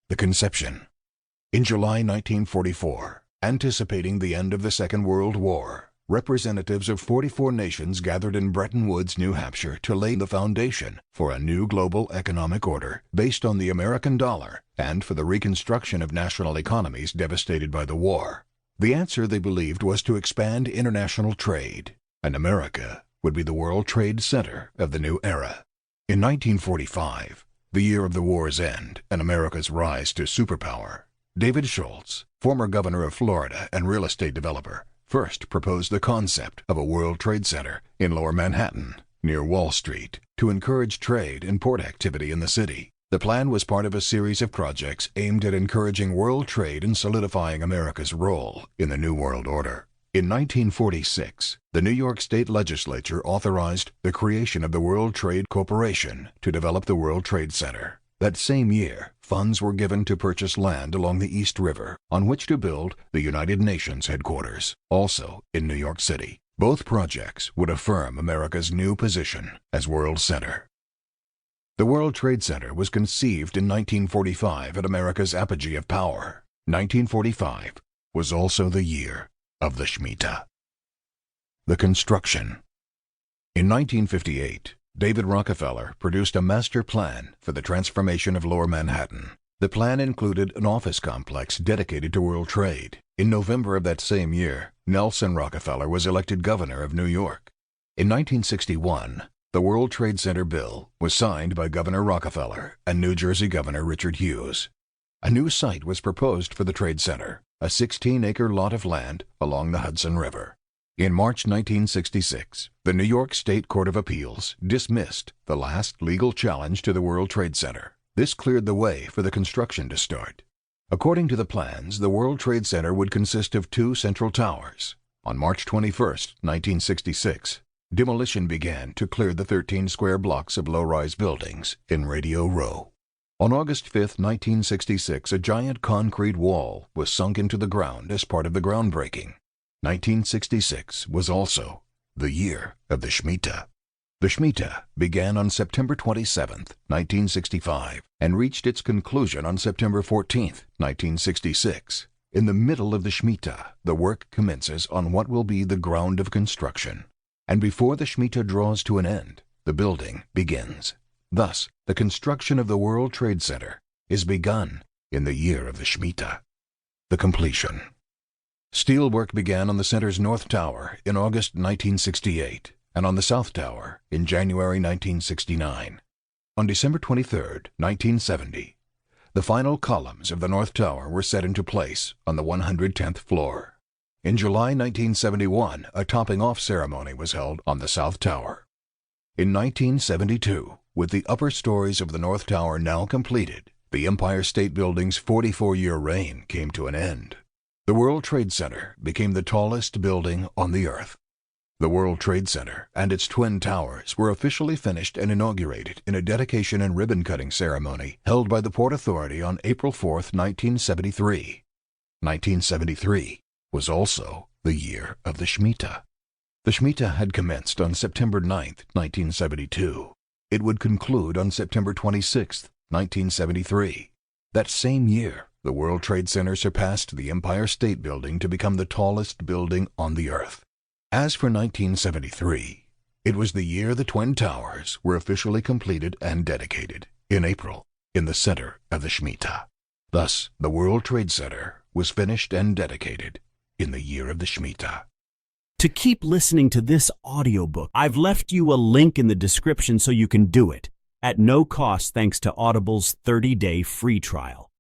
The conception. In July 1944, anticipating the end of the Second World War, representatives of 44 nations gathered in Bretton Woods, New Hampshire, to lay the foundation for a new global economic order based on the American dollar and for the reconstruction of national economies devastated by the war. The answer, they believed, was to expand international trade, and America would be the World Trade Center of the new era. In 1945, the year of the war's end and America's rise to superpower, David Schultz, former governor of Florida and real estate developer, first proposed the concept of a World Trade Center in Lower Manhattan, near Wall Street, to encourage trade and port activity in the city. The plan was part of a series of projects aimed at encouraging world trade and solidifying America's role in the New World Order. In 1946, the New York State Legislature authorized the creation of the World Trade Corporation to develop the World Trade Center. That same year, funds were given to purchase land along the East River on which to build the United Nations headquarters, also in New York City. Both projects would affirm America's new position as world center. The World Trade Center was conceived in 1945 at America's apogee of power. 1945 was also the year of the Shemitah. The construction. In 1958, David Rockefeller produced a master plan for the transformation of Lower Manhattan. The plan included an office complex dedicated to world trade. In November of that same year, Nelson Rockefeller was elected governor of New York. In 1961, the World Trade Center bill was signed by Governor Rockefeller and New Jersey Governor Richard Hughes. A new site was proposed for the Trade Center, a 16-acre lot of land along the Hudson River. In March 1966, the New York State Court of Appeals dismissed the last legal challenge to the World Trade Center. This cleared the way for the construction to start. According to the plans, the World Trade Center would consist of 2 central towers. On March 21, 1966, demolition began to clear the 13 square blocks of low-rise buildings in Radio Row. On August 5, 1966, a giant concrete wall was sunk into the ground as part of the groundbreaking. 1966 was also the year of the Shemitah. The Shemitah began on September 27, 1965, and reached its conclusion on September 14, 1966. In the middle of the Shemitah, the work commences on what will be the ground of construction. And before the Shemitah draws to an end, the building begins. Thus, the construction of the World Trade Center is begun in the year of the Shemitah. The completion. Steelwork began on the center's North Tower in August 1968 and on the South Tower in January 1969. On December 23, 1970, the final columns of the North Tower were set into place on the 110th floor. In July 1971, a topping-off ceremony was held on the South Tower. In 1972, with the upper stories of the North Tower now completed, the Empire State Building's 44-year reign came to an end. The World Trade Center became the tallest building on the Earth. The World Trade Center and its twin towers were officially finished and inaugurated in a dedication and ribbon-cutting ceremony held by the Port Authority on April 4, 1973. 1973 was also the year of the Shemitah. The Shemitah had commenced on September 9, 1972. It would conclude on September 26, 1973. That same year, the World Trade Center surpassed the Empire State Building to become the tallest building on the Earth. As for 1973, it was the year the Twin Towers were officially completed and dedicated, in April, in the center of the Shemitah. Thus, the World Trade Center was finished and dedicated in the year of the Shemitah. To keep listening to this audiobook, I've left you a link in the description so you can do it, at no cost thanks to Audible's 30-day free trial.